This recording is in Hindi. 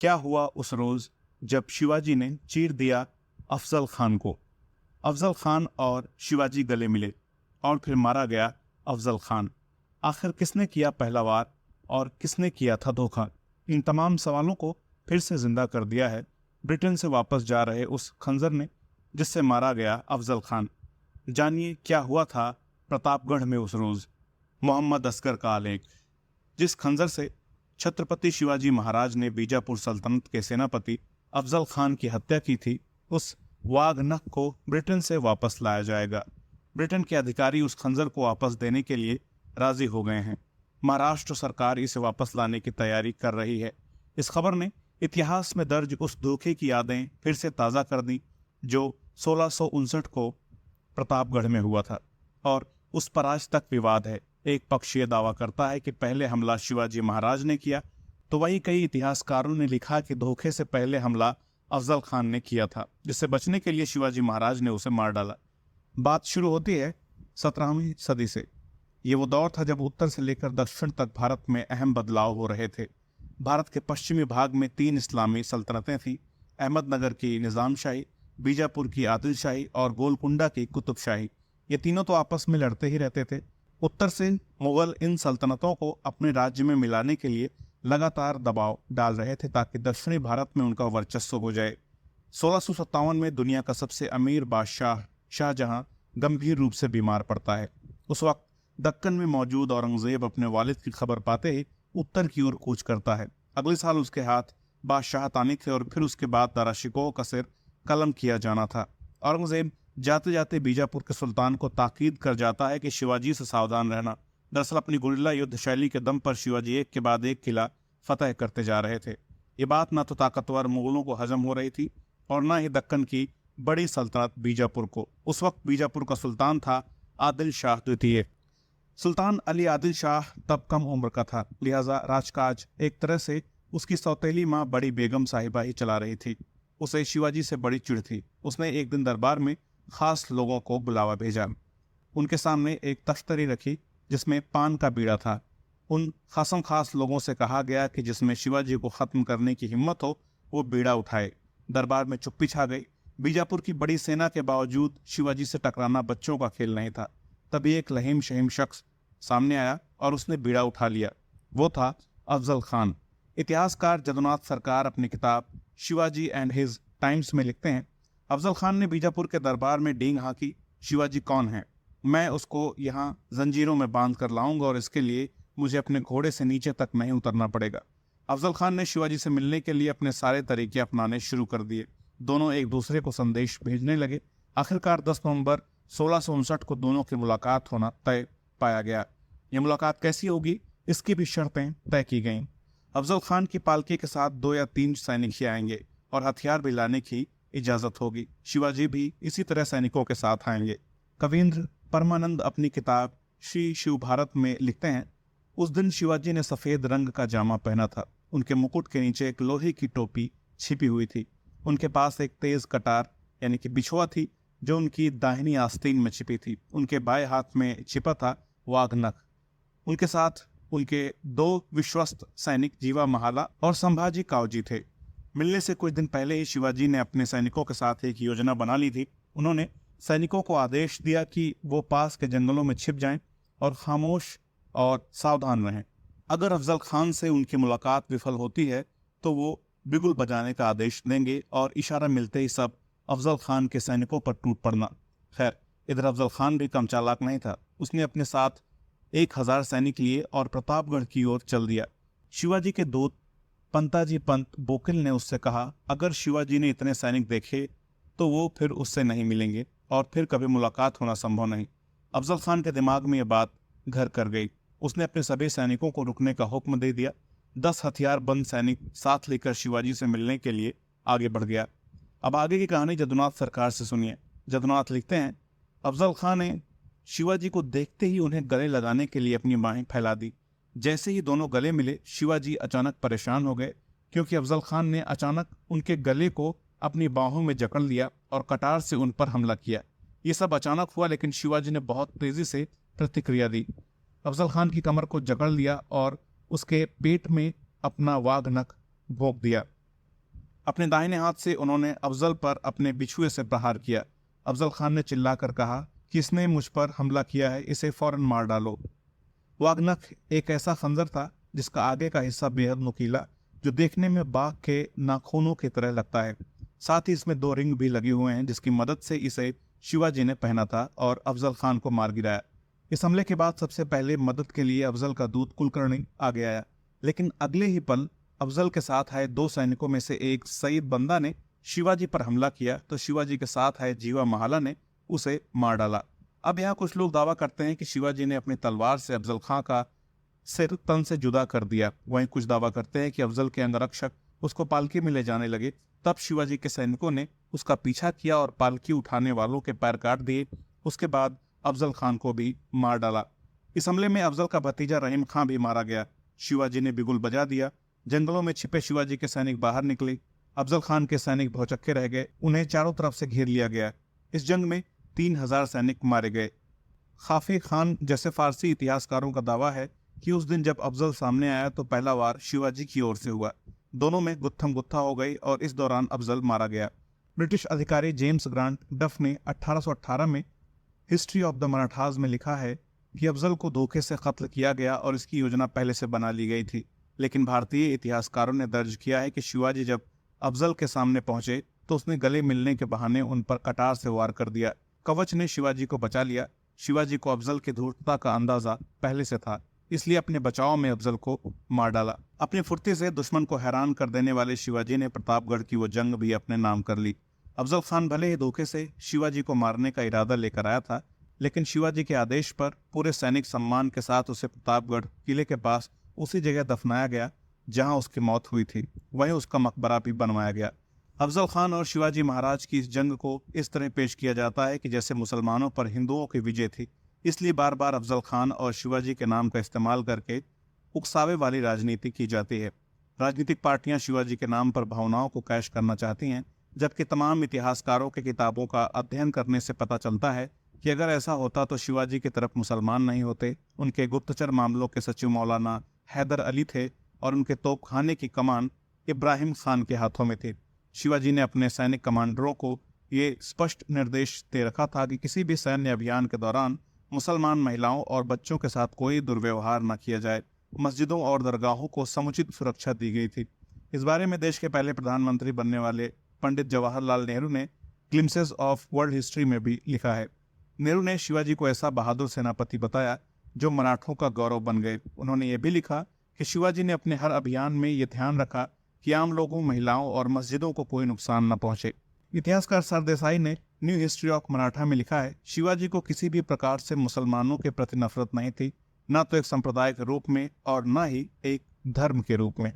क्या हुआ उस रोज जब शिवाजी ने चीर दिया अफजल खान को। अफजल खान और शिवाजी गले मिले और फिर मारा गया अफजल खान। आखिर किसने किया पहला वार और किसने किया था धोखा? इन तमाम सवालों को फिर से जिंदा कर दिया है ब्रिटेन से वापस जा रहे उस खंजर ने जिससे मारा गया अफजल खान। जानिए क्या हुआ था प्रतापगढ़ में उस रोज। मोहम्मद असगर का आलेख। जिस खंजर से छत्रपति शिवाजी महाराज ने बीजापुर सल्तनत के सेनापति अफजल खान की हत्या की थी, उस वाघ नख को ब्रिटेन से वापस लाया जाएगा। ब्रिटेन के अधिकारी उस खंजर को वापस देने के लिए राजी हो गए हैं। महाराष्ट्र सरकार इसे वापस लाने की तैयारी कर रही है। इस खबर ने इतिहास में दर्ज उस धोखे की यादें फिर से ताज़ा कर दी जो 1659 को प्रतापगढ़ में हुआ था। और उस पर आज तक विवाद है। एक पक्ष ये दावा करता है कि पहले हमला शिवाजी महाराज ने किया, तो वही कई इतिहासकारों ने लिखा कि धोखे से पहले हमला अफजल खान ने किया था, जिससे बचने के लिए शिवाजी महाराज ने उसे मार डाला। बात शुरू होती है 17वीं सदी से। ये वो दौर था जब उत्तर से लेकर दक्षिण तक भारत में अहम बदलाव हो रहे थे। भारत के पश्चिमी भाग में 3 इस्लामी सल्तनतें थीं, अहमदनगर की निज़ामशाही, बीजापुर की आदिलशाही और गोलकुंडा की कुतुबशाही। ये तीनों तो आपस में लड़ते ही रहते थे। उत्तर से मुगल इन सल्तनतों को अपने राज्य में मिलाने के लिए लगातार दबाव डाल रहे थे ताकि दक्षिणी भारत में उनका वर्चस्व हो जाए। 1657 में दुनिया का सबसे अमीर बादशाह शाहजहां गंभीर रूप से बीमार पड़ता है। उस वक्त दक्कन में मौजूद औरंगजेब अपने वालिद की खबर पाते ही उत्तर की ओर कूच करता है। अगले साल उसके हाथ बादशाहतानी थे और फिर उसके बाद दारा शिकोह का सिर कलम किया जाना था। औरंगजेब जाते जाते बीजापुर के सुल्तान को ताकीद कर जाता है कि शिवाजी से सावधान रहना। दरअसल अपनी गुरिल्ला युद्ध शैली के दम पर शिवाजी एक के बाद एक किला फतह करते जा रहे थे। ये बात ना तो ताकतवर मुगलों को हजम हो रही थी और ना ही दक्कन की बड़ी सल्तनत बीजापुर को। उस वक्त बीजापुर का सुल्तान था आदिल शाह द्वितीय। सुल्तान अली आदिल शाह तब कम उम्र का था, लिहाजा राजकाज एक तरह से उसकी सौतेली माँ बड़ी बेगम साहिबा ही चला रही थी। उसे शिवाजी से बड़ी चिढ़ थी। उसने एक दिन दरबार में खास लोगों को बुलावा भेजा। उनके सामने एक तख्तरी रखी जिसमें पान का बीड़ा था। उन खासम खास लोगों से कहा गया कि जिसमें शिवाजी को खत्म करने की हिम्मत हो वो बीड़ा उठाए। दरबार में चुप्पी छा गई। बीजापुर की बड़ी सेना के बावजूद शिवाजी से टकराना बच्चों का खेल नहीं था। तभी एक लहीम शहीम शख्स सामने आया और उसने बीड़ा उठा लिया। वो था अफजल खान। इतिहासकार जदुनाथ सरकार अपनी किताब शिवाजी एंड हिज टाइम्स में लिखते हैं, अफजल खान ने बीजापुर के दरबार में डींग हाँकी, शिवाजी कौन है? मैं उसको यहाँ जंजीरों में बांध कर लाऊंगा और इसके लिए मुझे अपने घोड़े से नीचे तक नहीं उतरना पड़ेगा। अफजल खान ने शिवाजी से मिलने के लिए अपने सारे तरीके अपनाने शुरू कर दिए। दोनों एक दूसरे को संदेश भेजने लगे। आखिरकार 10 नवंबर 1659 को दोनों की मुलाकात होना तय पाया गया। ये मुलाकात कैसी होगी इसकी भी शर्तें तय की गईं। अफजल खान की पालकी के साथ 2 या 3 सैनिक ही आएंगे और हथियार भी लाने की इजाजत होगी। शिवाजी भी इसी तरह सैनिकों के साथ आएंगे। कवींद्र परमानंद अपनी किताब श्री शिव भारत में लिखते हैं, उस दिन शिवाजी ने सफेद रंग का जामा पहना था। उनके मुकुट के नीचे एक लोहे की टोपी छिपी हुई थी। उनके पास एक तेज कटार यानी कि बिछुआ थी जो उनकी दाहिनी आस्तीन में छिपी थी। उनके बाएं हाथ में छिपा था वाघ नख। उनके साथ उनके 2 विश्वस्त सैनिक जीवा महाला और संभाजी कावजी थे। मिलने से कुछ दिन पहले ही शिवाजी ने अपने सैनिकों के साथ एक योजना बना ली थी। उन्होंने सैनिकों को आदेश दिया कि वो पास के जंगलों में छिप जाएं और खामोश और सावधान रहें। अगर अफजल खान से उनकी मुलाकात विफल होती है तो वो बिगुल बजाने का आदेश देंगे और इशारा मिलते ही सब अफजल खान के सैनिकों पर टूट पड़ना। खैर, इधर अफजल खान भी कम चालाक नहीं था। उसने अपने साथ 1000 सैनिक लिए और प्रतापगढ़ की ओर चल दिया। शिवाजी के दूत पंताजी पंत बोकिल ने उससे कहा, अगर शिवाजी ने इतने सैनिक देखे तो वो फिर उससे नहीं मिलेंगे और फिर कभी मुलाकात होना संभव नहीं। अफजल खान के दिमाग में यह बात घर कर गई। उसने अपने सभी सैनिकों को रुकने का हुक्म दे दिया। 10 हथियारबंद सैनिक साथ लेकर शिवाजी से मिलने के लिए आगे बढ़ गया। अब आगे की कहानी जदुनाथ सरकार से सुनिए। जदुनाथ लिखते हैं, अफजल खान ने शिवाजी को देखते ही उन्हें गले लगाने के लिए अपनी बाहें फैला दी। जैसे ही दोनों गले मिले शिवाजी अचानक परेशान हो गए क्योंकि अफजल खान ने अचानक उनके गले को अपनी बाहों में जकड़ लिया और कटार से उन पर हमला किया। ये सब अचानक हुआ लेकिन शिवाजी ने बहुत तेजी से प्रतिक्रिया दी। अफजल खान की कमर को जकड़ लिया और उसके पेट में अपना वाघ नख भोंक दिया। अपने दाहिने हाथ से उन्होंने अफजल पर अपने बिछुए से प्रहार किया। अफजल खान ने चिल्लाकर कहा कि इसने मुझ पर हमला किया है, इसे फौरन मार डालो। वागनख एक ऐसा खंजर था जिसका आगे का हिस्सा बेहद नुकीला, जो देखने में बाघ के नाखूनों की तरह लगता है। साथ ही इसमें 2 रिंग भी लगे हुए हैं जिसकी मदद से इसे शिवाजी ने पहना था और अफजल खान को मार गिराया। इस हमले के बाद सबसे पहले मदद के लिए अफजल का दूत कुलकर्णी आगे आया, लेकिन अगले ही पल अफजल के साथ आए 2 सैनिकों में से एक सईद बंदा ने शिवाजी पर हमला किया तो शिवाजी के साथ आए जीवा महाला ने उसे मार डाला। अब यहाँ कुछ लोग दावा करते हैं कि शिवाजी ने अपनी तलवार से अफजल खां का सिर तन से जुदा कर दिया। वहीं कुछ दावा करते हैं कि अफजल के अंगरक्षक उसको पालकी में ले जाने लगे, तब शिवाजी के सैनिकों ने उसका पीछा किया और पालकी उठाने वालों के पैर काट दिए। उसके बाद अफजल खान को भी मार डाला। इस हमले में अफजल का भतीजा रहीम खां भी मारा गया। शिवाजी ने बिगुल बजा दिया। जंगलों में छिपे शिवाजी के सैनिक बाहर निकले। अफजल खान के सैनिक भौचक्के रह गए, उन्हें चारों तरफ से घेर लिया गया। इस जंग में 3000 सैनिक मारे गए। खाफे खान जैसे फारसी इतिहासकारों का दावा है कि उस दिन जब अफजल सामने आया तो पहला वार शिवाजी की ओर से हुआ। दोनों में गुत्थम गुत्था हो गई और इस दौरान अफजल मारा गया। ब्रिटिश अधिकारी जेम्स ग्रांट डफ ने 1818 में हिस्ट्री ऑफ द मराठाज में लिखा है कि अफजल को धोखे से कत्ल किया गया और इसकी योजना पहले से बना ली गई थी। लेकिन भारतीय इतिहासकारों ने दर्ज किया है कि शिवाजी जब अफजल के सामने पहुंचे तो उसने गले मिलने के बहाने उन पर कटार से वार कर दिया। कवच ने शिवाजी को बचा लिया। शिवाजी को अफजल की धूर्तता का अंदाजा पहले से था, इसलिए अपने बचाव में अफजल को मार डाला। अपनी फुर्ती से दुश्मन को हैरान कर देने वाले शिवाजी ने प्रतापगढ़ की वो जंग भी अपने नाम कर ली। अफजल खान भले ही धोखे से शिवाजी को मारने का इरादा लेकर आया था, लेकिन शिवाजी के आदेश पर पूरे सैनिक सम्मान के साथ उसे प्रतापगढ़ किले के पास उसी जगह दफनाया गया जहां उसकी मौत हुई थी। वहीं उसका मकबरा भी बनवाया गया। अफजल खान और शिवाजी महाराज की इस जंग को इस तरह पेश किया जाता है कि जैसे मुसलमानों पर हिंदुओं की विजय थी। इसलिए बार बार अफजल खान और शिवाजी के नाम का इस्तेमाल करके उकसावे वाली राजनीति की जाती है। राजनीतिक पार्टियां शिवाजी के नाम पर भावनाओं को कैश करना चाहती हैं, जबकि तमाम इतिहासकारों के किताबों का अध्ययन करने से पता चलता है कि अगर ऐसा होता तो शिवाजी की तरफ मुसलमान नहीं होते। उनके गुप्तचर मामलों के सचिव मौलाना हैदर अली थे और उनके तोपखाने की कमान इब्राहिम खान के हाथों में थी। शिवाजी ने अपने सैनिक कमांडरों को ये स्पष्ट निर्देश दे रखा था कि किसी भी सैन्य अभियान के दौरान मुसलमान महिलाओं और बच्चों के साथ कोई दुर्व्यवहार न किया जाए। मस्जिदों और दरगाहों को समुचित सुरक्षा दी गई थी। इस बारे में देश के पहले प्रधानमंत्री बनने वाले पंडित जवाहरलाल नेहरू ने ग्लिम्सेस ऑफ वर्ल्ड हिस्ट्री में भी लिखा है। नेहरू ने शिवाजी को ऐसा बहादुर सेनापति बताया जो मराठों का गौरव बन गए। उन्होंने ये भी लिखा कि शिवाजी ने अपने हर अभियान में ये ध्यान रखा कि आम लोगों, महिलाओं और मस्जिदों को कोई नुकसान न पहुंचे। इतिहासकार सरदेसाई ने न्यू हिस्ट्री ऑफ मराठा में लिखा है, शिवाजी को किसी भी प्रकार से मुसलमानों के प्रति नफरत नहीं थी, न तो एक संप्रदाय के रूप में और न ही एक धर्म के रूप में।